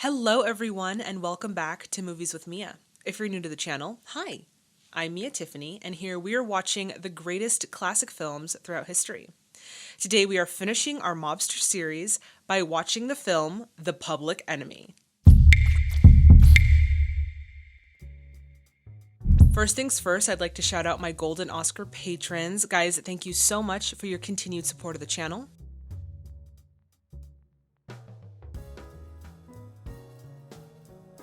Hello everyone and welcome back to Movies with Mia. If you're new to the channel, hi, I'm Mia Tiffany and here we are watching the greatest classic films throughout history. Today we are finishing our mobster series by watching the film The Public Enemy. First things first, I'd like to shout out my Golden Oscar patrons. Guys, thank you so much for your continued support of the channel.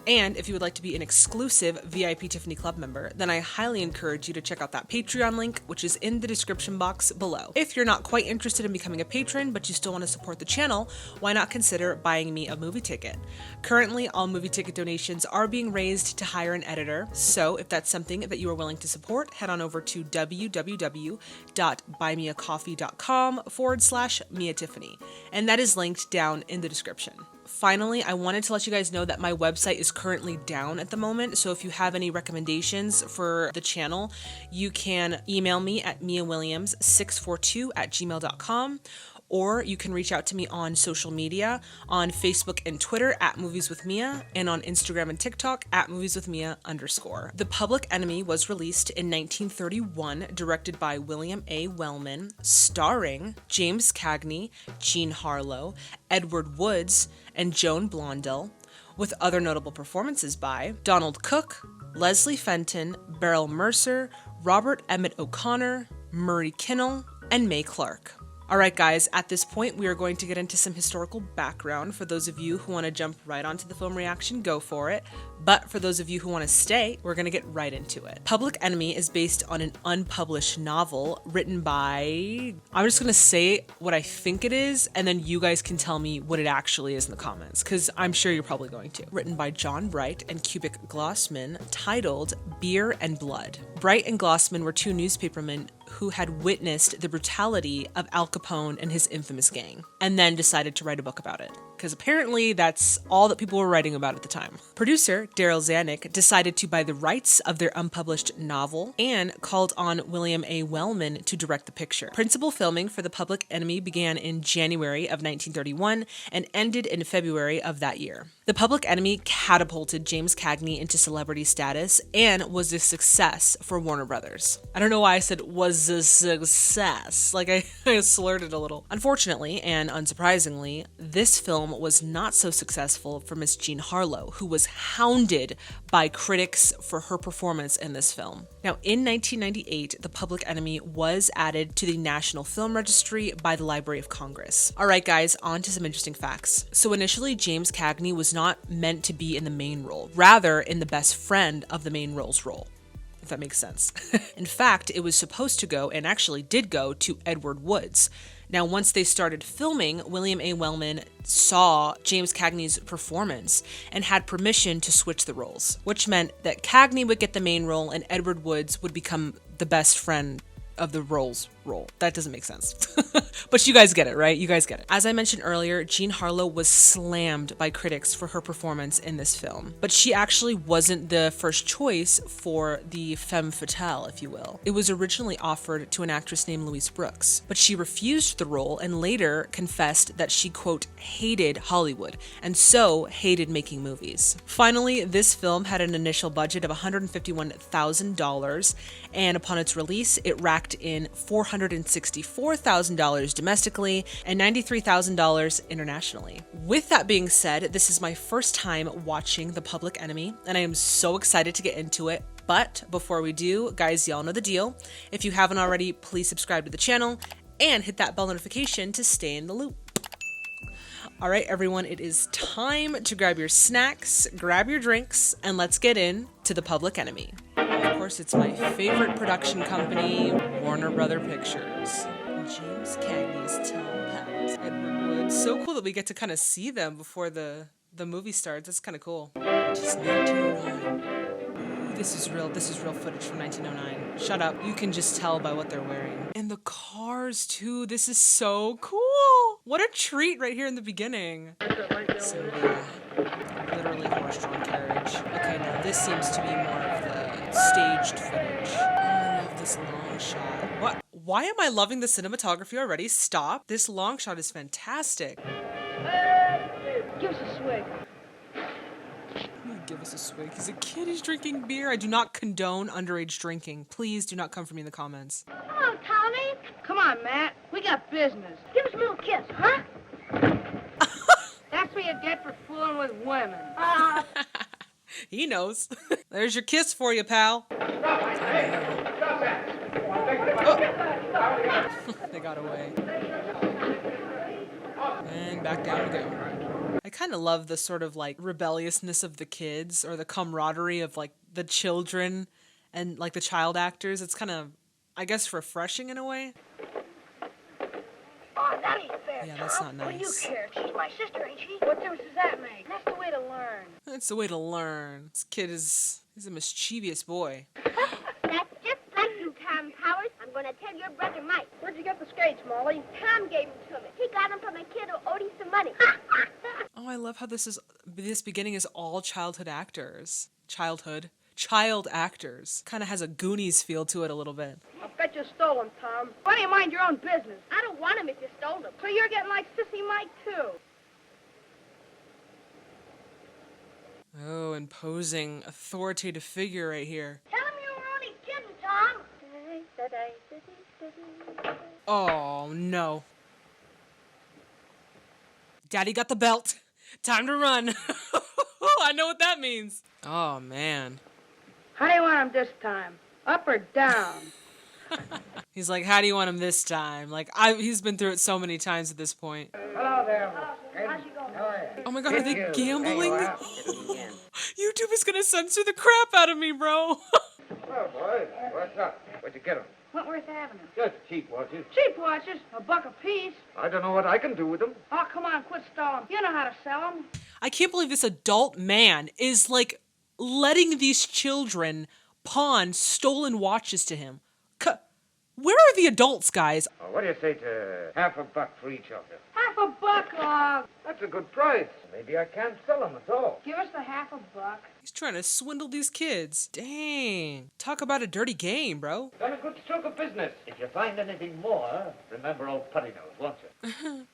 And if you would like to be an exclusive VIP Tiffany Club member, then I highly encourage you to check out that Patreon link, which is in the description box below. If you're not quite interested in becoming a patron, but you still want to support the channel, why not consider buying me a movie ticket? Currently, all movie ticket donations are being raised to hire an editor, so if that's something that you are willing to support, head on over to www.buymeacoffee.com/Mia Tiffany, and that is linked down in the description. Finally, I wanted to let you guys know that my website is currently down at the moment, so if you have any recommendations for the channel, you can email me at miawilliams642@gmail.com, or you can reach out to me on social media, on Facebook and Twitter at Movies with Mia, and on Instagram and TikTok at movieswithmia_. The Public Enemy was released in 1931, directed by William A. Wellman, starring James Cagney, Jean Harlow, Edward Woods, and Joan Blondell, with other notable performances by Donald Cook, Leslie Fenton, Beryl Mercer, Robert Emmett O'Connor, Murray Kinnell, and Mae Clark. Alright guys, at this point we are going to get into some historical background. For those of you who want to jump right onto the film reaction, go for it. But for those of you who want to stay, we're going to get right into it. Public Enemy is based on an unpublished novel written by... I'm just going to say what I think it is, and then you guys can tell me what it actually is in the comments, because I'm sure you're probably going to. Written by John Bright and Kubik Glossman, titled Beer and Blood. Bright and Glossman were two newspapermen who had witnessed the brutality of Al Capone and his infamous gang, and then decided to write a book about it, because apparently that's all that people were writing about at the time. Producer Daryl Zanuck decided to buy the rights of their unpublished novel and called on William A. Wellman to direct the picture. Principal filming for The Public Enemy began in January of 1931 and ended in February of that year. The Public Enemy catapulted James Cagney into celebrity status and was a success for Warner Brothers. I don't know why I said was a success, like I slurred it a little. Unfortunately, and unsurprisingly, this film was not so successful for Miss Jean Harlow, who was hounded by critics for her performance in this film. Now, in 1998, The Public Enemy was added to the National Film Registry by the Library of Congress. Alright guys, on to some interesting facts. So initially, James Cagney was not meant to be in the main role, rather in the best friend of the main role's role, if that makes sense. In fact, it was supposed to go, and actually did go, to Edward Woods. Now, once they started filming, William A. Wellman saw James Cagney's performance and had permission to switch the roles, which meant that Cagney would get the main role and Edward Woods would become the best friend of the role's role. That doesn't make sense. But you guys get it, right? You guys get it. As I mentioned earlier, Jean Harlow was slammed by critics for her performance in this film, but she actually wasn't the first choice for the femme fatale, if you will. It was originally offered to an actress named Louise Brooks, but she refused the role and later confessed that she, quote, hated Hollywood and so hated making movies. Finally, this film had an initial budget of $151,000, and upon its release, it racked in $464,000 domestically and $93,000 internationally. With that being said, this is my first time watching The Public Enemy, and I am so excited to get into it. But before we do, guys, y'all know the deal. If you haven't already, please subscribe to the channel and hit that bell notification to stay in the loop. Alright everyone, it is time to grab your snacks, grab your drinks, and let's get into The Public Enemy. Of course, it's my favorite production company, Warner Brother Pictures. James Cagney's Tom Pat, Edward Woods. So cool that we get to kind of see them before the movie starts. That's kind of cool. Just 1909. Ooh, this is real footage from 1909. Shut up. You can just tell by what they're wearing. And the cars too. This is so cool. What a treat right here in the beginning. So literally horse-drawn carriage. Okay, now this seems to be more of the staged footage. Oh, I love this long shot. What? Why am I loving the cinematography already? Stop. This long shot is fantastic. Give us a swig. Give us a swig. He's a kid. He's drinking beer. I do not condone underage drinking. Please do not come for me in the comments. Come on, Tommy. Come on, Matt. We got business. Give us a little kiss, huh? That's what you get for fooling with women. He knows. There's your kiss for you, pal. They got away. And back down we go. I kind of love the sort of like rebelliousness of the kids, or the camaraderie of like the children and like the child actors. It's kind of, I guess, refreshing in a way. Oh, that ain't fair, Yeah, that's Tom. not What do you nice. care? She's my sister, ain't she? What difference does that make? That's the way to learn. It's the way to learn. This kid he's a mischievous boy. That's just like you, Tom Powers. I'm going to tell your brother Mike. Where'd you get the skates, Molly? Tom gave them to me. He got them from a kid who owed him some money. Oh, I love how this beginning is all childhood actors. Child actors. Kind of has a Goonies feel to it a little bit. I bet you stole them, Tom. Why don't you mind your own business? I don't want them if you stole them. So you're getting like Sissy Mike, too. Oh, imposing authoritative figure right here. Tell him you were only kidding, Tom. Oh, no. Daddy got the belt. Time to run. I know what that means. Oh, man. How do you want him this time? Up or down? He's like, how do you want him this time? Like, he's been through it so many times at this point. Hello there. How's you going? Oh my god, are they gambling? There YouTube is gonna censor the crap out of me, bro. Well, boys, what's up? Where'd you get them? Wentworth Avenue. Just cheap watches. Cheap watches, $1 a piece. I don't know what I can do with them. Oh, come on, quit stalling. You know how to sell them. I can't believe this adult man is like letting these children pawn stolen watches to him. Where are the adults, guys? Oh, what do you say to $50 for each of them? $50. That's a good price. Maybe I can't sell them at all. Give us the $50. He's trying to swindle these kids. Dang. Talk about a dirty game, bro. Done a good stroke of business. If you find anything more, remember old Putty Nose, won't you?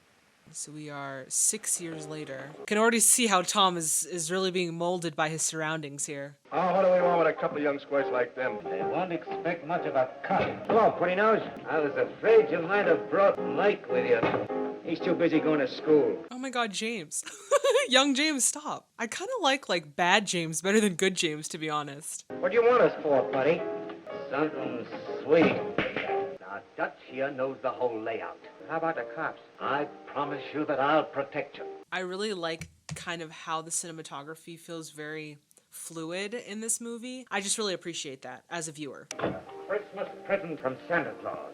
So we are 6 years later. Can already see how Tom is really being molded by his surroundings here. Oh, what do we want with a couple of young squares like them? They won't expect much of a cut. Hello, Putty Nose. I was afraid you might have brought Mike with you. He's too busy going to school. Oh my god, James. Young James, stop. I kind of like bad James better than good James, to be honest. What do you want us for, Putty? Something sweet. Now, Dutch here knows the whole layout. How about the cops? I promise you that I'll protect you. I really like kind of how the cinematography feels very fluid in this movie. I just really appreciate that as a viewer. Christmas present from Santa Claus.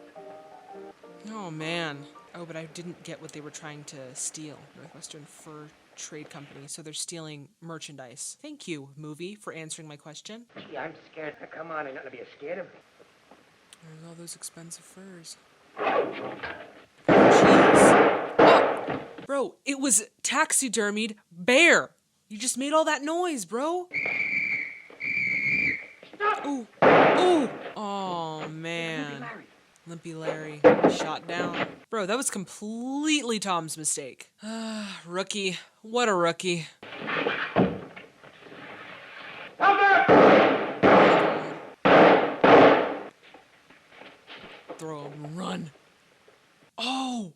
Oh man. Oh, but I didn't get what they were trying to steal. Northwestern Fur Trade Company. So they're stealing merchandise. Thank you, movie, for answering my question. Gee, I'm scared. Now, come on, ain't nothing to be scared of. There's all those expensive furs. Jeez. Oh, bro, it was taxidermied bear. You just made all that noise, bro. Ooh. Ooh. Oh, man. Limpy Larry shot down. Bro, that was completely Tom's mistake. Rookie. What a rookie. Throw him, run. Oh!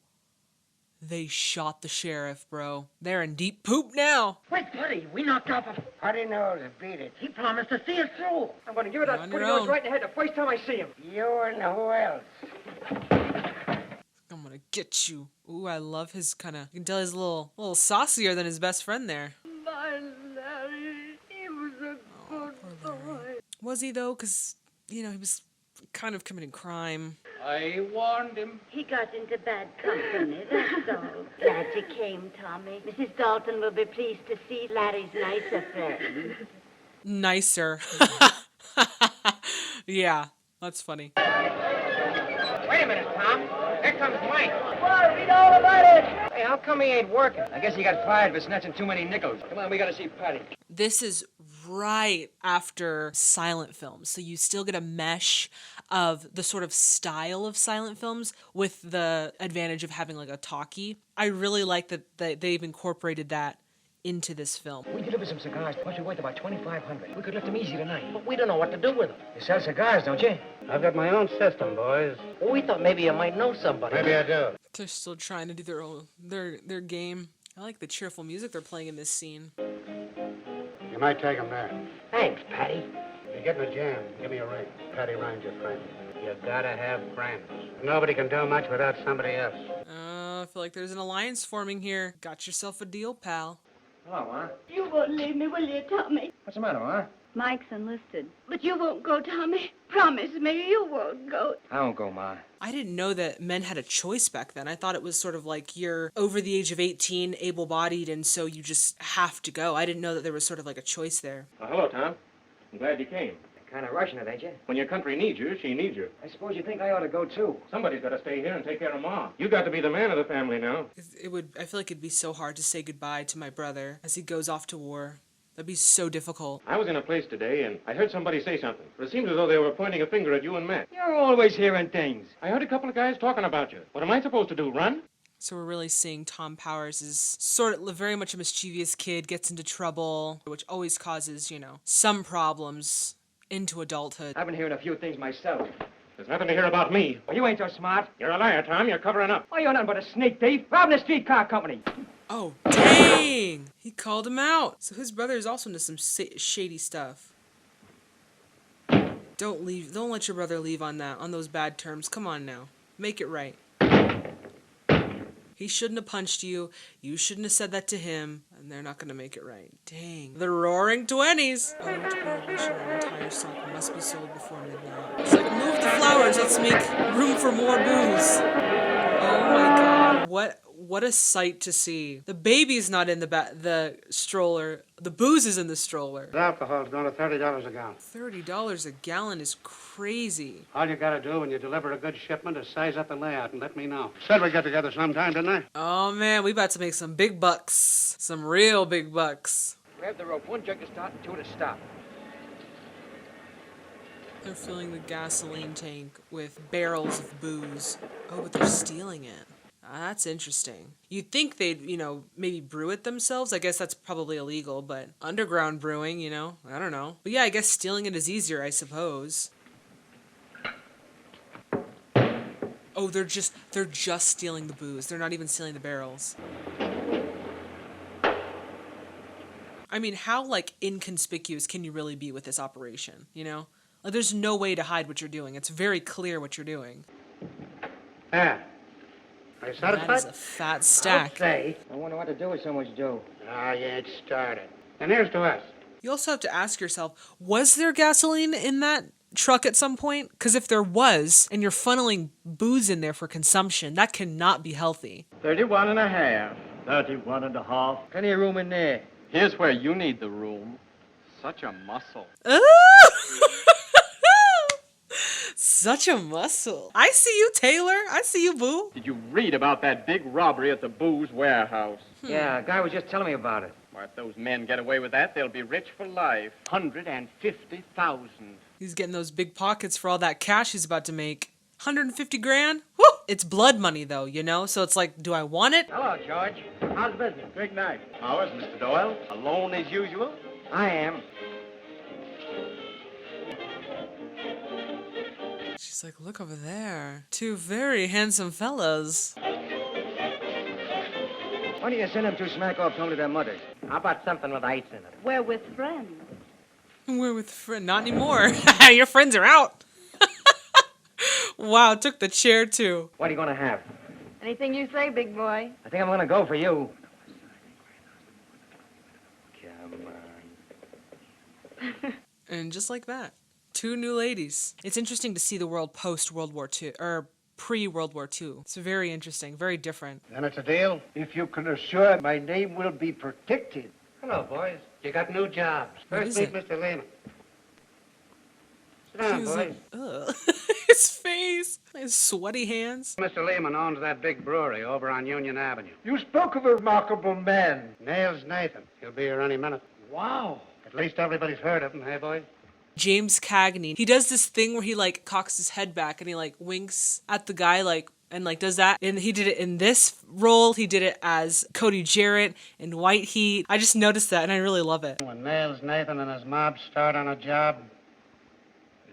They shot the sheriff, bro. They're in deep poop now. Wait, Putty, we knocked off a... Putty Nose beat it. He promised to see us through. I'm going to give it that On Putty your Nose own. right in the head the first time I see him. You and who else? I'm gonna get you. Ooh, I love his kind of... You can tell he's a little saucier than his best friend there. My Larry, he was a good boy. Was he, though? Because, you know, he was kind of committing crime. I warned him. He got into bad company, that's all. Glad you came, Tommy. Mrs. Dalton will be pleased to see Larry's nicer friend. Nicer. Yeah, that's funny. Wait a minute, Tom. Here comes Mike. Boy, read all about it. Hey, how come he ain't working? I guess he got fired for snatching too many nickels. Come on, we got to see Patty. This is right after silent films, so you still get a mesh of the sort of style of silent films with the advantage of having like a talkie. I really like that they've incorporated that into this film. We delivered some cigars. Must be worth about $2,500. We could lift them easy tonight. But we don't know what to do with them. You sell cigars, don't you? I've got my own system, boys. Well, we thought maybe you might know somebody. Maybe I do. They're still trying to do their game. I like the cheerful music they're playing in this scene. You might take him there. Thanks, Patty. If you get in a jam, give me a ring. Patty Ryan's your friend. You gotta have friends. Nobody can do much without somebody else. I feel like there's an alliance forming here. Got yourself a deal, pal. Hello, Ma. You won't leave me, will you, Tommy? What's the matter, Ma? Mike's enlisted. But you won't go, Tommy. Promise me you won't go. I won't go, Ma. I didn't know that men had a choice back then. I thought it was sort of like you're over the age of 18, able-bodied, and so you just have to go. I didn't know that there was sort of like a choice there. Hello, Tom. I'm glad you came. Kind of rushing it, ain't you? When your country needs you, she needs you. I suppose you think I ought to go, too. Somebody's got to stay here and take care of Ma. You got to be the man of the family now. I feel like it'd be so hard to say goodbye to my brother as he goes off to war. That'd be so difficult. I was in a place today, and I heard somebody say something. It seemed as though they were pointing a finger at you and Matt. You're always hearing things. I heard a couple of guys talking about you. What am I supposed to do, run? So we're really seeing Tom Powers is sort of very much a mischievous kid, gets into trouble, which always causes, some problems into adulthood. I've been hearing a few things myself. There's nothing to hear about me. Well, you ain't so smart. You're a liar, Tom. You're covering up. Oh, you're nothing but a sneak thief. Robbing a streetcar company. Oh, dang! He called him out. So his brother is also into some shady stuff. Don't let your brother leave on those bad terms. Come on now. Make it right. He shouldn't have punched you. You shouldn't have said that to him. And they're not going to make it right. Dang. The Roaring 20s. Owing to prohibition, our entire stock must be sold before midnight. It's like, move the flowers. Let's make room for more booze. Oh my God. What a sight to see. The baby's not in the stroller. The booze is in the stroller. The alcohol's going to $30 a gallon. $30 a gallon is crazy. All you gotta do when you deliver a good shipment is size up the layout and let me know. Said we'd get together sometime, didn't I? Oh man, we about to make some big bucks. Some real big bucks. Grab the rope. One jerk to start and two to stop. They're filling the gasoline tank with barrels of booze. Oh, but they're stealing it. That's interesting. You'd think they'd, maybe brew it themselves. I guess that's probably illegal, but underground brewing, I don't know. But yeah, I guess stealing it is easier, I suppose. Oh, they're just stealing the booze. They're not even stealing the barrels. I mean, how, inconspicuous can you really be with this operation, Like, there's no way to hide what you're doing. It's very clear what you're doing. Yeah. Are you satisfied? That is a fat stack. Say. I wonder what to do with so much dough. Ah, you ain't started. And here's to us. You also have to ask yourself, was there gasoline in that truck at some point? Because if there was, and you're funneling booze in there for consumption, that cannot be healthy. 31 and a half. 31 and a half. Plenty of room in there. Here's where you need the room. Such a muscle. Such a muscle. I see you, Taylor. I see you, boo. Did you read about that big robbery at the booze warehouse? Yeah, a guy was just telling me about it. Why, if those men get away with that, they'll be rich for life. 150,000. He's getting those big pockets for all that cash he's about to make. 150 grand? Woo! It's blood money, though, So it's like, do I want it? Hello, George. How's business? Big night. Ours, Mr. Doyle. Alone as usual? I am. She's like, look over there. Two very handsome fellas. Why don't you send them two smack off home to their mothers? How about something with ice in it? We're with friends. We're with friends. Not anymore. Your friends are out. Wow, took the chair, too. What are you going to have? Anything you say, big boy. I think I'm going to go for you. Come on. And just like that, two new ladies. It's interesting to see the world post-World War II, or pre-World War II. It's very interesting, very different. Then it's a deal? If you can assure my name will be protected. Hello, boys. You got new jobs. What First is meet it? Mr. Lehman. Sit down, He's boys. like, ugh. His face, his sweaty hands. Mr. Lehman owns that big brewery over on Union Avenue. You spoke of a remarkable man. Nails Nathan. He'll be here any minute. Wow. At least everybody's heard of him, hey, boys? James Cagney. He does this thing where he cocks his head back and he winks at the guy and like does that. And he did it in this role. He did it as Cody Jarrett in White Heat. I just noticed that and I really love it. When Nails Nathan and his mob start on a job,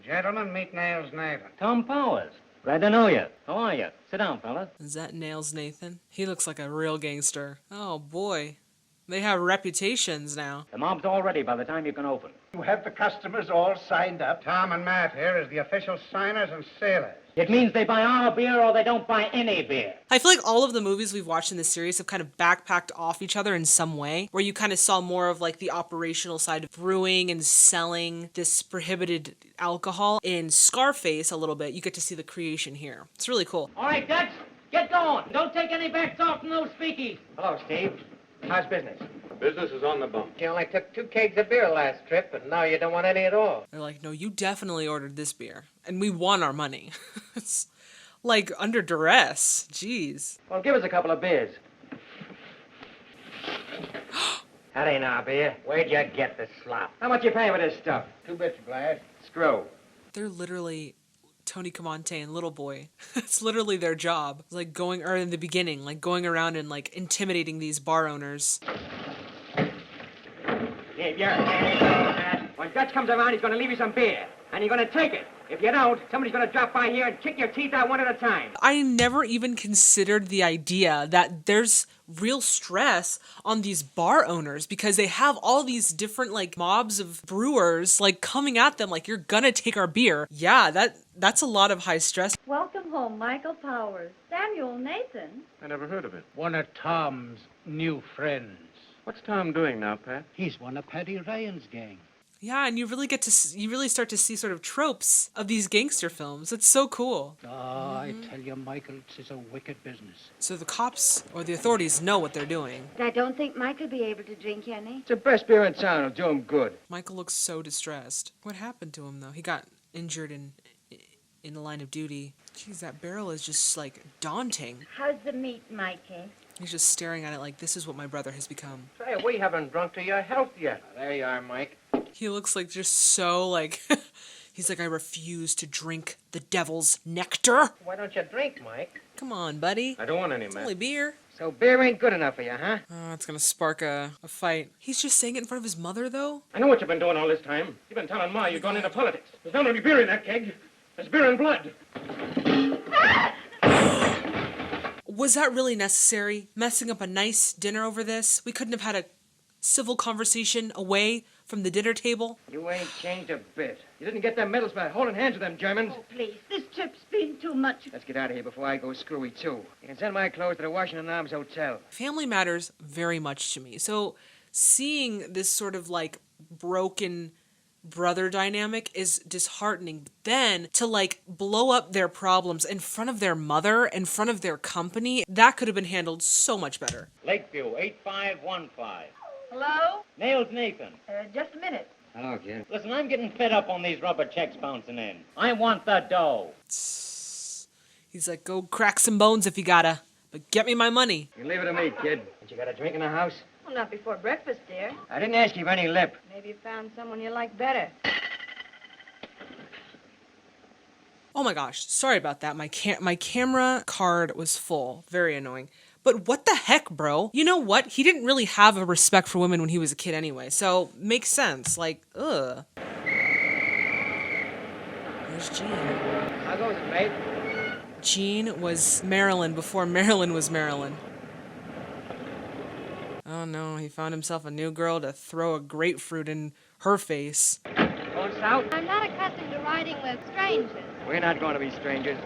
gentlemen, meet Nails Nathan. Tom Powers. Glad to know you. How are you? Sit down, fellas. Is that Nails Nathan? He looks like a real gangster. Oh boy. They have reputations now. The mob's all ready by the time you can open. You have the customers all signed up. Tom and Matt here as the official signers and sailors. It means they buy our beer or they don't buy any beer. I feel like all of the movies we've watched in this series have kind of backpacked off each other in some way, where you kind of saw more of like the operational side of brewing and selling this prohibited alcohol. In Scarface a little bit, you get to see the creation here. It's really cool. All right, Dutch, get going. Don't take any bets off from those speakies. Hello, Steve. How's business? Business is on the bump. You only took 2 kegs of beer last trip, and now you don't want any at all. They're like, no, you definitely ordered this beer, and we won our money. It's like under duress. Jeez. Well, give us a couple of beers. That ain't our beer. Where'd you get the slop? How much you pay for this stuff? 2 bits of glass. Screw. They're literally Tony Camonte and Little Boy. It's literally their job. It's like going, or in the beginning, like going around and like intimidating these bar owners. When Dutch comes around, he's going to leave you some beer, and you're going to take it. If you don't, somebody's going to drop by here and kick your teeth out one at a time. I never even considered the idea that there's real stress on these bar owners because they have all these different like mobs of brewers like coming at them like, you're gonna take our beer. Yeah, that's a lot of high stress. Welcome home, Michael Powers. Samuel Nathan. I never heard of it. One of Tom's new friends. What's Tom doing now, Pat? He's one of Paddy Ryan's gang. Yeah, and you really start to see sort of tropes of these gangster films. It's so cool. I tell you, Michael, it's a wicked business. So the cops or the authorities know what they're doing. I don't think Mike will be able to drink any. It's the best beer in town. It'll do him good. Michael looks so distressed. What happened to him, though? He got injured in the line of duty. Jeez, that barrel is just, like, daunting. How's the meat, Mikey? He's just staring at it like, this is what my brother has become. Say, we haven't drunk to your health yet. There you are, Mike. He looks like just so, like... He's like, I refuse to drink the devil's nectar. Why don't you drink, Mike? Come on, buddy. I don't want any, It's man. only beer. So beer ain't good enough for you, huh? Oh, it's gonna spark a fight. He's just saying it in front of his mother, though? I know what you've been doing all this time. You've been telling Ma you've gone into politics. There's not only beer in that keg. There's beer and blood. Was that really necessary? Messing up a nice dinner over this? We couldn't have had a civil conversation away from the dinner table? You ain't changed a bit. You didn't get them medals by holding hands with them Germans. Oh, please, this trip's been too much. Let's get out of here before I go screwy, too. You can send my clothes to the Washington Arms Hotel. Family matters very much to me. So seeing this sort of like broken brother dynamic is disheartening. But then to like blow up their problems in front of their mother, in front of their company, that could have been handled so much better. Lakeview, 8515. Hello? Nails Nathan. Just a minute. Hello, kid. Listen, I'm getting fed up on these rubber checks bouncing in. I want the dough. He's like, go crack some bones if you gotta, but get me my money. You leave it to me, kid. Ain't you got a drink in the house? Well, not before breakfast, dear. I didn't ask you for any lip. Maybe you found someone you like better. Oh my gosh, sorry about that. My camera card was full. Very annoying. But what the heck, bro? You know what? He didn't really have a respect for women when he was a kid anyway, so makes sense. Like, ugh. Where's Gene? How goes it, mate? Gene was Marilyn before Marilyn was Marilyn. Oh no, he found himself a new girl to throw a grapefruit in her face. Going south? I'm not accustomed to riding with strangers. We're not going to be strangers.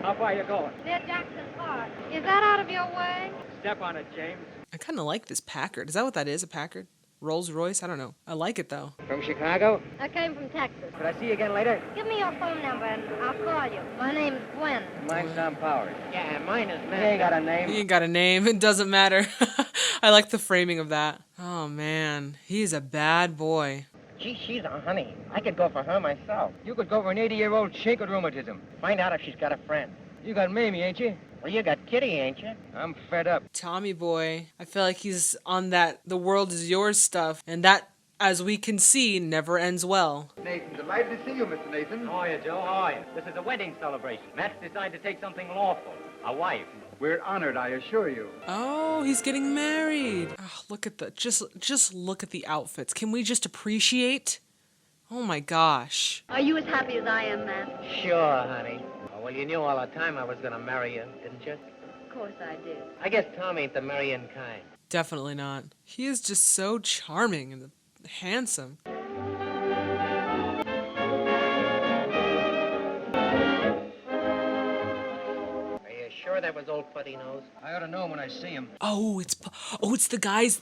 How far you going? Near Jackson Park. Is that out of your way? Step on it, James. I kind of like this Packard. Is that what that is, a Packard? Rolls Royce? I don't know. I like it though. From Chicago? I came from Texas. Could I see you again later? Give me your phone number and I'll call you. My name's Gwen. Mine's Tom Powers. Yeah, mine is He ain't got a name. He ain't got a name. It doesn't matter. I like the framing of that. Oh man, he's a bad boy. Gee, she's a honey. I could go for her myself. You could go for an 80-year-old chick with rheumatism. Find out if she's got a friend. You got Mamie, ain't you? Well, you got Kitty, ain't you? I'm fed up. Tommy boy. I feel like he's on that the world is yours stuff, and that, as we can see, never ends well. Nathan, delighted to see you, Mr. Nathan. How are you, Joe? How are you? This is a wedding celebration. Matt's decided to take something lawful. A wife. We're honored, I assure you. Oh, he's getting married. Oh, look at the just look at the outfits. Can we just appreciate? Oh my gosh. Are you as happy as I am, Matt? Sure, honey. Oh, well, you knew all the time I was gonna marry you, didn't you? Of course I do. I guess Tom ain't the marrying kind. Definitely not. He is just so charming and handsome. Sure that was old Putty Nose? I ought to know him when I see him. Oh, it's the guys.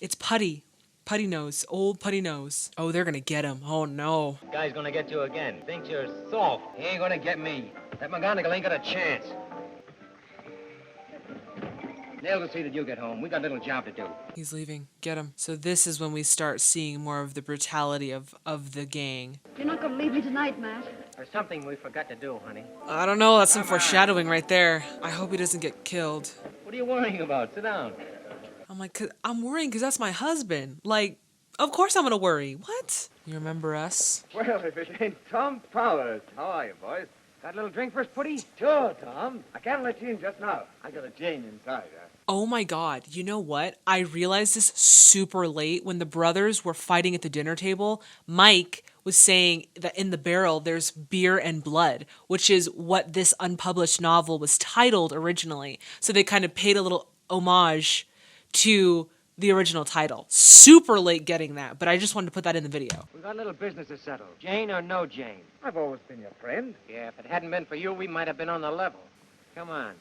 It's Putty. Putty Nose. Old Putty Nose. Oh, they're gonna get him. Oh no. Guy's gonna get you again. Thinks you're soft. He ain't gonna get me. That McGonagall ain't got a chance. Nails will see that you get home. We got a little job to do. He's leaving. Get him. So this is when we start seeing more of the brutality of the gang. You're not going to leave me tonight, Matt. There's something we forgot to do, honey. I don't know. That's some foreshadowing right there. I hope he doesn't get killed. What are you worrying about? Sit down. I'm like, I'm worrying because that's my husband. Like, of course I'm gonna worry. What? You remember us? Well, if it ain't Tom Powers. How are you, boys? Got a little drink first, Putty? Sure, Tom. I can't let you in just now. I got a Jane inside. Oh my God. You know what? I realized this super late when the brothers were fighting at the dinner table. Mike was saying that in the barrel there's beer and blood, which is what this unpublished novel was titled originally. So they kind of paid a little homage to the original title. Super late getting that, but I just wanted to put that in the video. We got a little business to settle. Jane or no Jane? I've always been your friend. Yeah, if it hadn't been for you, we might have been on the level. Come on.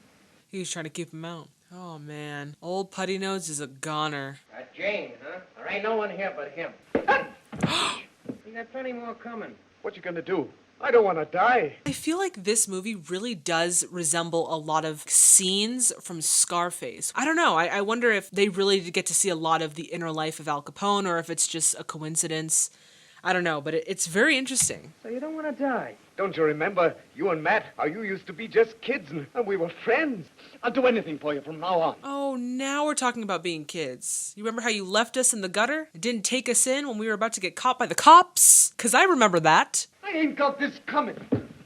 He was trying to keep him out. Oh man. Old Putty Nose is a goner. Jane, huh? There ain't no one here but him. We got plenty more coming. What you gonna do? I don't want to die. I feel like this movie really does resemble a lot of scenes from Scarface. I don't know. I wonder if they really did get to see a lot of the inner life of Al Capone or if it's just a coincidence. I don't know, but it's very interesting. So you don't want to die? Don't you remember, you and Matt, how you used to be just kids and we were friends? I'll do anything for you from now on. Oh, now we're talking about being kids. You remember how you left us in the gutter? Didn't take us in when we were about to get caught by the cops? 'Cause I remember that. I ain't got this coming.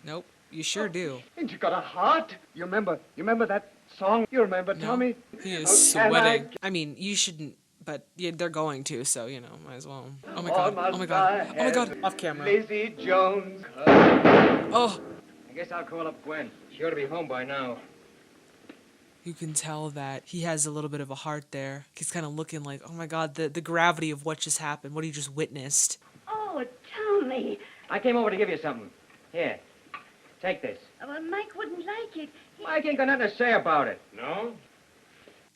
Nope, you sure do. Ain't you got a heart? You remember that song? You remember, No, Tommy? he is How can sweating. I mean, you shouldn't, but yeah, they're going to, so, you know, might as well. Oh my God, oh my God, oh my God. Off camera. Lizzie Jones. Oh. I guess I'll call up Gwen. She ought to be home by now. You can tell that he has a little bit of a heart there. He's kind of looking like, oh my God, the gravity of what just happened, what he just witnessed. Oh, Tommy. I came over to give you something. Here, take this. Well, Mike wouldn't like it. Mike ain't got nothing to say about it. No?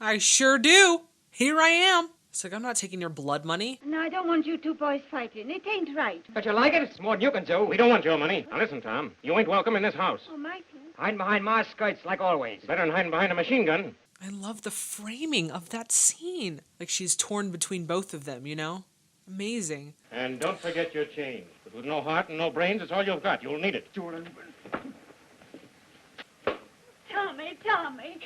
I sure do. Here I am. It's like, I'm not taking your blood money. No, I don't want you two boys fighting. It ain't right. But you like it? It's more than you can do. We don't want your money. Now listen, Tom. You ain't welcome in this house. Oh, Mike. Hiding behind my skirts like always. Better than hiding behind a machine gun. I love the framing of that scene. Like she's torn between both of them, you know? Amazing. And don't forget your change. But with no heart and no brains, it's all you've got. You'll need it. Tommy.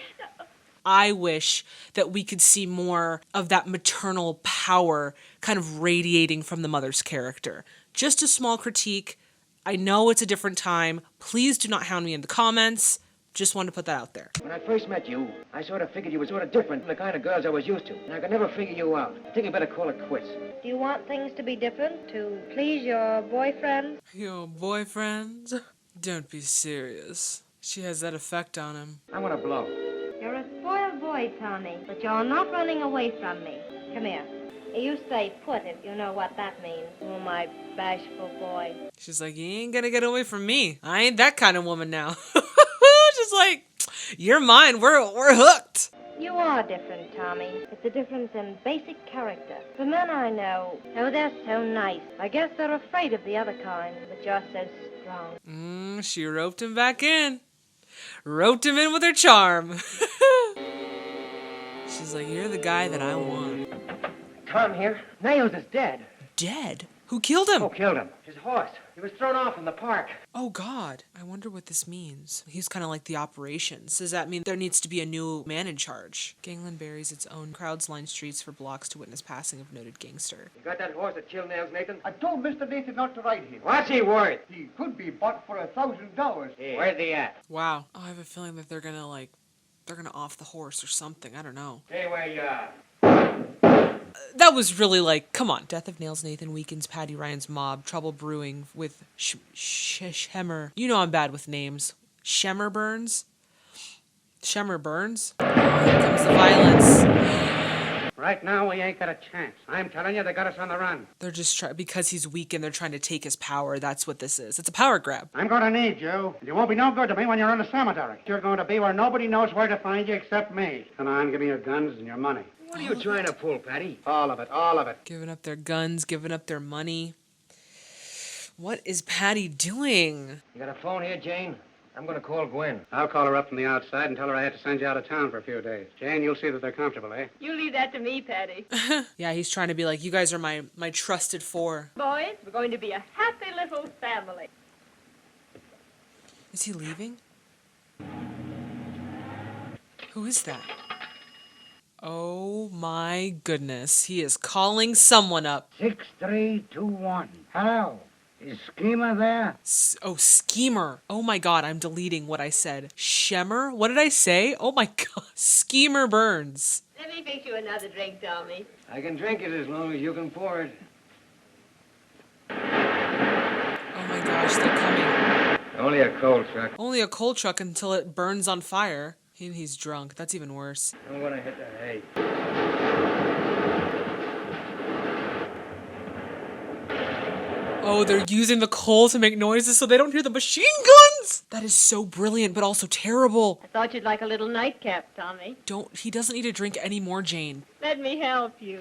I wish that we could see more of that maternal power kind of radiating from the mother's character. Just a small critique. I know it's a different time. Please do not hound me in the comments. Just wanted to put that out there. When I first met you, I sort of figured you were sort of different from the kind of girls I was used to. And I could never figure you out. I think we better call it quits. Do you want things to be different to please your boyfriend? Your boyfriend? Don't be serious. She has that effect on him. I want to blow. You're a spoiled boy, Tommy, but you're not running away from me. Come here. You stay put if you know what that means. Oh, my bashful boy. She's like, you ain't gonna get away from me. I ain't that kind of woman now. Just like, you're mine. We're hooked. You are different, Tommy. It's a difference in basic character. The men I know, oh, they're so nice. I guess they're afraid of the other kind, but you're so strong. She roped him back in. Roped him in with her charm. She's like, you're the guy that I want. Tom here. Nails is dead. Dead? Who killed him? Who killed him? His horse. He was thrown off in the park. Oh, God. I wonder what this means. He's kind of like the operations. Does that mean there needs to be a new man in charge? Gangland buries its own. Crowds line streets for blocks to witness passing of noted gangster. You got that horse that killed Nails, Nathan? I told Mr. Nathan not to ride him. What's he worth? He could be bought for $1,000. Where's he at? Wow. Oh, I have a feeling that they're gonna, like, They're gonna off the horse or something. I don't know. Stay where you are. That was really like, come on. Death of Nails Nathan weakens Patty Ryan's mob. Trouble brewing with Shemmer. You know I'm bad with names. Shemmer Burns? Shemmer Burns? Oh, here comes the violence. Right now, we ain't got a chance. I'm telling you, they got us on the run. They're just because he's weak and they're trying to take his power. That's what this is. It's a power grab. I'm going to need you. You won't be no good to me when you're in the cemetery. You're going to be where nobody knows where to find you except me. Come on, give me your guns and your money. What are you trying to pull, Patty? All of it, all of it. Giving up their guns, giving up their money. What is Patty doing? You got a phone here, Jane? I'm going to call Gwen. I'll call her up from the outside and tell her I had to send you out of town for a few days. Jane, you'll see that they're comfortable, eh? You leave that to me, Patty. Yeah, he's trying to be like, you guys are my trusted four. Boys, we're going to be a happy little family. Is he leaving? Who is that? Oh my goodness. He is calling someone up. 6321. Hello. Is Schemer there? Schemer. Oh my god, I'm deleting what I said. Shemmer? What did I say? Oh my god. Schemer Burns. Let me fix you another drink, Tommy. I can drink it as long as you can pour it. Oh my gosh, they're coming. Only a coal truck. Only a coal truck until it burns on fire. He's drunk. That's even worse. I'm going to hit the hay. Oh, they're using the coal to make noises so they don't hear the machine guns! That is so brilliant, but also terrible. I thought you'd like a little nightcap, Tommy. He doesn't need to drink any more, Jane. Let me help you.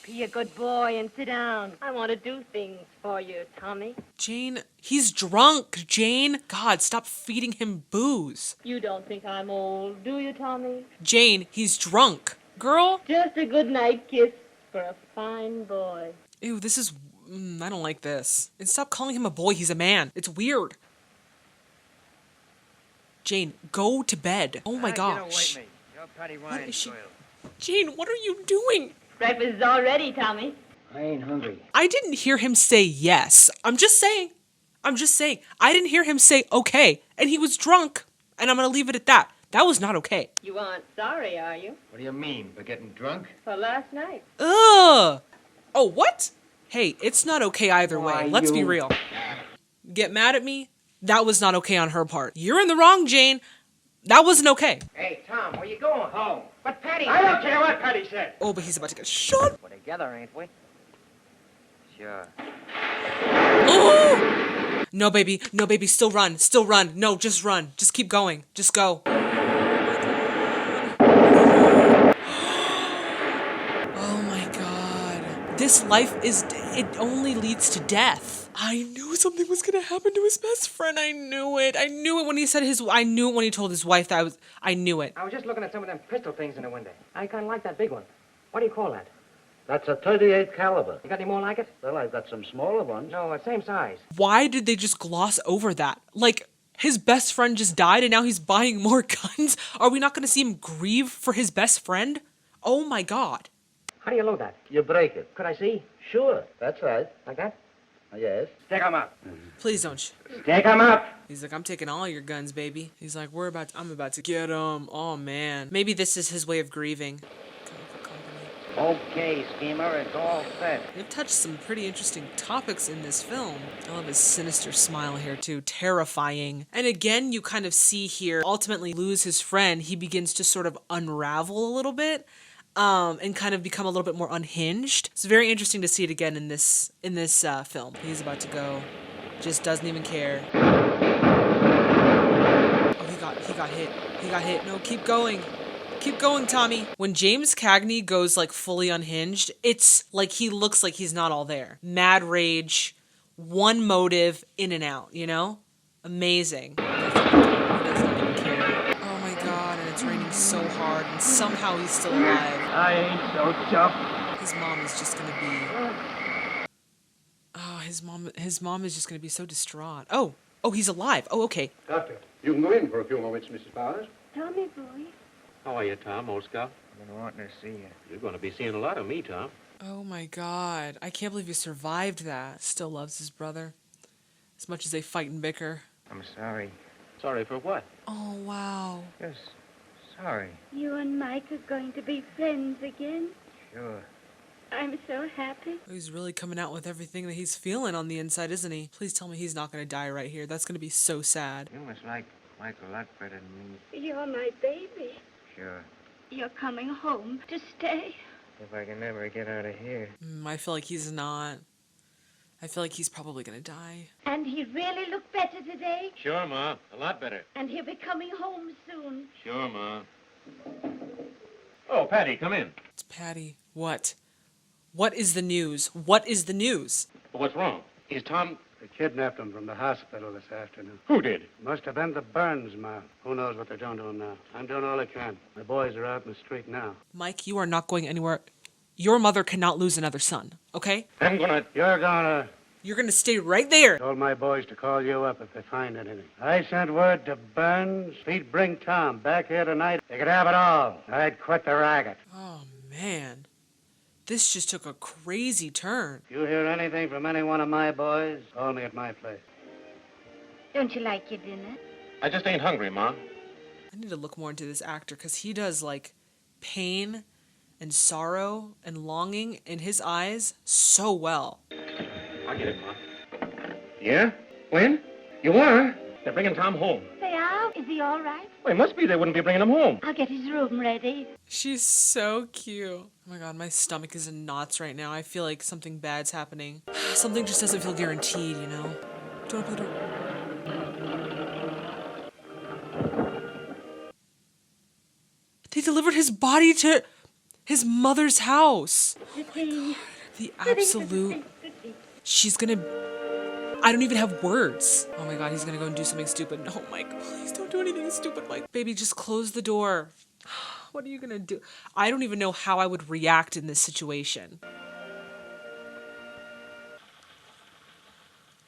Be a good boy and sit down. I want to do things for you, Tommy. Jane, he's drunk, Jane. God, stop feeding him booze. You don't think I'm old, do you, Tommy? Jane, he's drunk. Girl? Just a good night kiss for a fine boy. Ew, this is... I don't like this. And stop calling him a boy, he's a man. It's weird. Jane, go to bed. Oh my gosh. Get away, You're Patty What Ryan's is she... girl. Jane, what are you doing? Breakfast is all ready, Tommy. I ain't hungry. I didn't hear him say yes. I'm just saying. I didn't hear him say okay. And he was drunk. And I'm gonna leave it at that. That was not okay. You aren't sorry, are you? What do you mean? For getting drunk? For last night. Ugh. Oh, what? Hey, it's not okay either way. Why, Let's be real. Get mad at me? That was not okay on her part. You're in the wrong, Jane. That wasn't okay. Hey, Tom, where you going? Home. But Patty... I don't care what Patty said. Oh, but he's about to get shot. We're together, ain't we? Sure. Oh! No, baby. No, baby. Still run. Still run. No, just run. Just keep going. Just go. Oh my god. This life it only leads to death. I knew something was gonna happen to his best friend. I knew it. I knew it when he said I knew it when he told his wife that I knew it. I was just looking at some of them pistol things in the window. I kind of like that big one. What do you call that? That's a .38 caliber. You got any more like it? Well, I've got some smaller ones. No, same size. Why did they just gloss over that? Like, his best friend just died and now he's buying more guns? Are we not gonna see him grieve for his best friend? Oh my god. How do you load that? You break it. Could I see? Sure, that's right. Like that? Yes. Stick 'em up. Please don't. Stick 'em up. He's like, I'm taking all your guns, baby. He's like, I'm about to get him. Oh man. Maybe this is his way of grieving. Okay, Schemer, it's all set. They've touched some pretty interesting topics in this film. I love his sinister smile here too, terrifying. And again, you kind of see here, ultimately lose his friend, he begins to sort of unravel a little bit. And kind of become a little bit more unhinged. It's very interesting to see it again in this film. He's about to go, just doesn't even care. Oh, he got hit. He got hit. No, keep going. Keep going, Tommy. When James Cagney goes like fully unhinged, it's like he looks like he's not all there. Mad rage, one motive, in and out, you know? Amazing. He doesn't even care. Oh my god, and it's raining so hard, and somehow he's still alive. I ain't so tough. His mom is just gonna be... Oh, his mom is just gonna be so distraught. Oh, he's alive. Oh, okay. Doctor, you can go in for a few moments, Mrs. Powers. Tommy boy. How are you, Tom, old scout? I've been wanting to see you. You're going to be seeing a lot of me, Tom. Oh my god. I can't believe you survived that. Still loves his brother. As much as they fight and bicker. I'm sorry. Sorry for what? Oh, wow. Just sorry. You and Mike are going to be friends again. Sure. I'm so happy. He's really coming out with everything that he's feeling on the inside, isn't he? Please tell me he's not going to die right here. That's going to be so sad. You must like Mike a lot better than me. You're my baby. Sure. You're coming home to stay. If I can ever get out of here. I feel like he's not. I feel like he's probably going to die. And he really looked better today. Sure, Ma. A lot better. And he'll be coming home soon. Sure, Ma. Oh, Patty, come in. It's Patty. What? What is the news? What is the news? What's wrong? Is Tom... They kidnapped him from the hospital this afternoon. Who did? Must have been the Burns mob. Who knows what they're doing to him now? I'm doing all I can. The boys are out in the street now. Mike, you are not going anywhere. Your mother cannot lose another son, okay? I'm gonna... You're gonna... You're going to stay right there. Told my boys to call you up if they find anything. I sent word to Burns. He'd bring Tom back here tonight. They could have it all. I'd quit the racket. Oh, man. This just took a crazy turn. You hear anything from any one of my boys, call me at my place. Don't you like your dinner? I just ain't hungry, Ma. I need to look more into this actor because he does, like, pain and sorrow and longing in his eyes so well. I'll get it, Ma. Yeah? When? You are? They're bringing Tom home. They are? Is he all right? Well, it must be. They wouldn't be bringing him home. I'll get his room ready. She's so cute. Oh my god, my stomach is in knots right now. I feel like something bad's happening. Something just doesn't feel guaranteed, you know? Don't open the door. They delivered his body to his mother's house. Oh my god. The absolute... She's gonna... I don't even have words. Oh my god, he's gonna go and do something stupid. No, Mike, please don't do anything stupid, Mike. Baby, just close the door. What are you gonna do? I don't even know how I would react in this situation.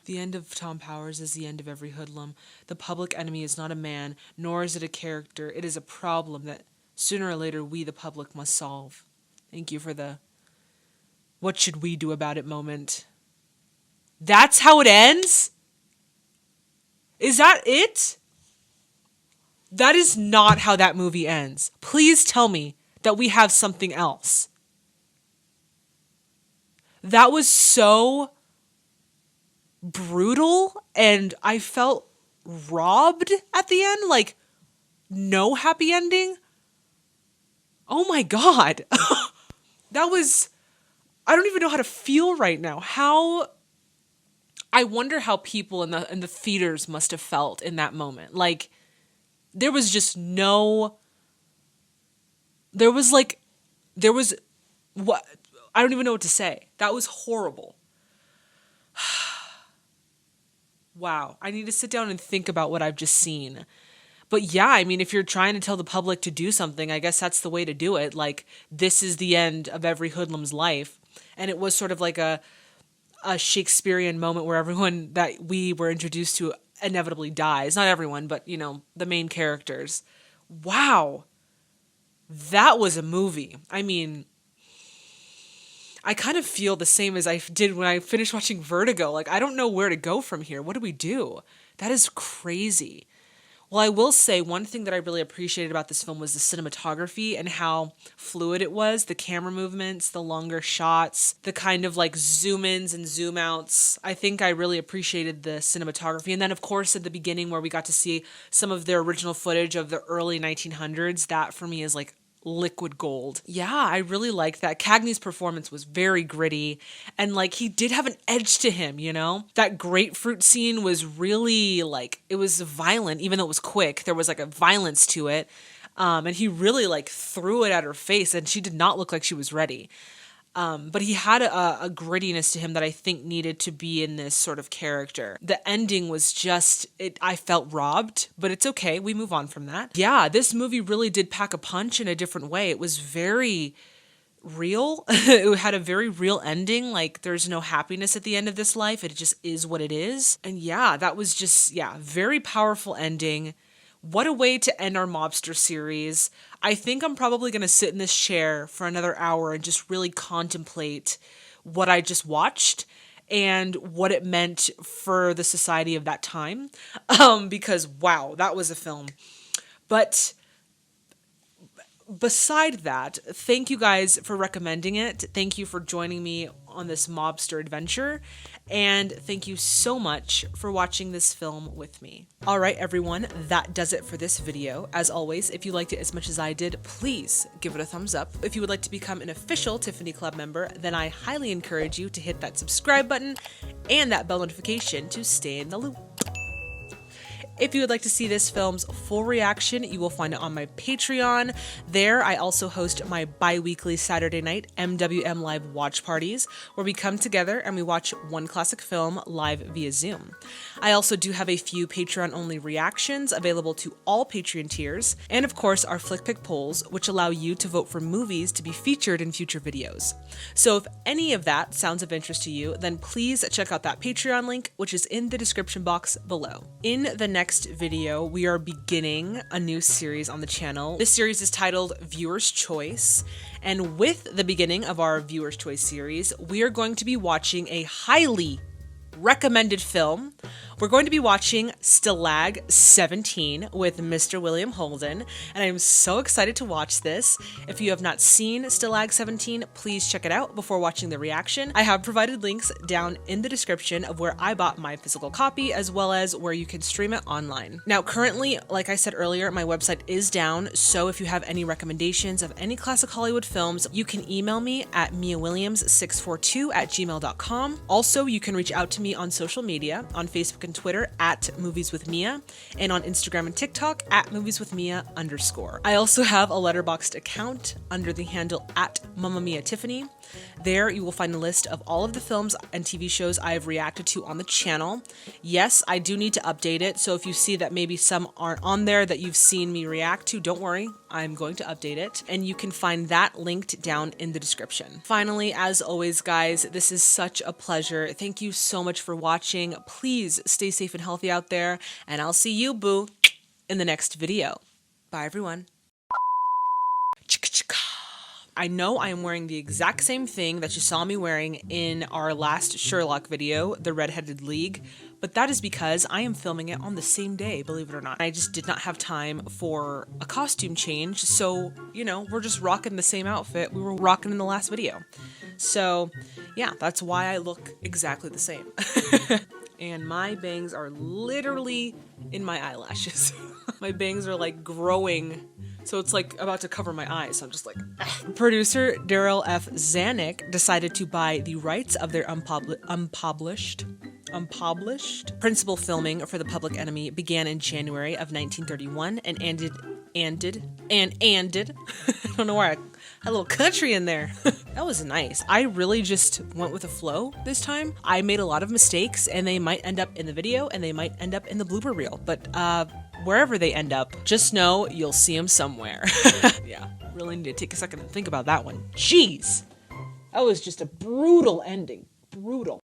The end of Tom Powers is the end of every hoodlum. The public enemy is not a man, nor is it a character. It is a problem that sooner or later we, the public, must solve. Thank you for the what should we do about it moment. That's how it ends? Is that it? That is not how that movie ends. Please tell me that we have something else. That was so brutal, and I felt robbed at the end. Like, no happy ending. Oh my god. That was... I don't even know how to feel right now. I wonder how people in the theaters must have felt in that moment. Like, there was just no... There was what... I don't even know what to say. That was horrible. Wow. I need to sit down and think about what I've just seen. But yeah, I mean, if you're trying to tell the public to do something, I guess that's the way to do it. Like, this is the end of every hoodlum's life. And it was sort of like a Shakespearean moment where everyone that we were introduced to inevitably dies. Not everyone, but, you know, the main characters. Wow. That was a movie. I mean, I kind of feel the same as I did when I finished watching Vertigo. Like, I don't know where to go from here. What do we do? That is crazy. Well, I will say one thing that I really appreciated about this film was the cinematography and how fluid it was, the camera movements, the longer shots, the kind of like zoom ins and zoom outs. I think I really appreciated the cinematography. And then, of course, at the beginning where we got to see some of their original footage of the early 1900s, that for me is like liquid gold. Yeah, I really liked that. Cagney's performance was very gritty, and like he did have an edge to him, you know? That grapefruit scene was really like, it was violent, even though it was quick. There was like a violence to it. And he really like threw it at her face, and she did not look like she was ready. But he had a grittiness to him that I think needed to be in this sort of character. The ending was just, I felt robbed, but it's okay. We move on from that. Yeah, this movie really did pack a punch in a different way. It was very real. It had a very real ending. Like, there's no happiness at the end of this life. It just is what it is. And yeah, that was just, very powerful ending. What a way to end our mobster series. I think I'm probably going to sit in this chair for another hour and just really contemplate what I just watched and what it meant for the society of that time. Because, wow, that was a film. But beside that, thank you guys for recommending it. Thank you for joining me on this mobster adventure. And thank you so much for watching this film with me. All right, everyone, that does it for this video. As always, if you liked it as much as I did, please give it a thumbs up. If you would like to become an official Tiffany Club member, then I highly encourage you to hit that subscribe button and that bell notification to stay in the loop. If you would like to see this film's full reaction, you will find it on my Patreon. There, I also host my bi-weekly Saturday night MWM Live watch parties, where we come together and we watch one classic film live via Zoom. I also do have a few Patreon-only reactions available to all Patreon tiers, and of course our Flick Pick polls, which allow you to vote for movies to be featured in future videos. So if any of that sounds of interest to you, then please check out that Patreon link, which is in the description box below. In the next video, we are beginning a new series on the channel. This series is titled Viewer's Choice, and with the beginning of our Viewer's Choice series, we are going to be watching a highly recommended film. We're going to be watching Stalag 17 with Mr. William Holden, and I'm so excited to watch this. If you have not seen Stalag 17, please check it out before watching the reaction. I have provided links down in the description of where I bought my physical copy, as well as where you can stream it online. Now, currently, like I said earlier, my website is down, so if you have any recommendations of any classic Hollywood films, you can email me at miawilliams642@gmail.com. Also, you can reach out to me on social media, on Facebook and Twitter at Movies with Mia, and on Instagram and TikTok at movieswithmia_. I also have a LetterBoxd account under the handle at Mamma Mia Tiffany. There you will find a list of all of the films and TV shows I have reacted to on the channel. Yes, I do need to update it, so if you see that maybe some aren't on there that you've seen me react to, don't worry, I'm going to update it, and you can find that linked down in the description. Finally, as always, guys, this is such a pleasure. Thank you so much for watching. Please stay safe and healthy out there, and I'll see you, boo, in the next video. Bye, everyone. I know I am wearing the exact same thing that you saw me wearing in our last Sherlock video, The Red-Headed League, but that is because I am filming it on the same day, believe it or not. I just did not have time for a costume change, so, you know, we're just rocking the same outfit we were rocking in the last video. So, yeah, that's why I look exactly the same. And my bangs are literally in my eyelashes. My bangs are like growing, so it's like about to cover my eyes, so I'm just like, ugh. Producer Daryl F. Zanuck decided to buy the rights of their unpublished principal filming for The Public Enemy began in January of 1931 and ended I don't know why I had a little country in there. That was nice. I really just went with the flow this time. I made a lot of mistakes, and they might end up in the video and they might end up in the blooper reel, but wherever they end up, just know you'll see them somewhere. Yeah, really need to take a second to think about that one. Jeez, that was just a brutal ending. Brutal.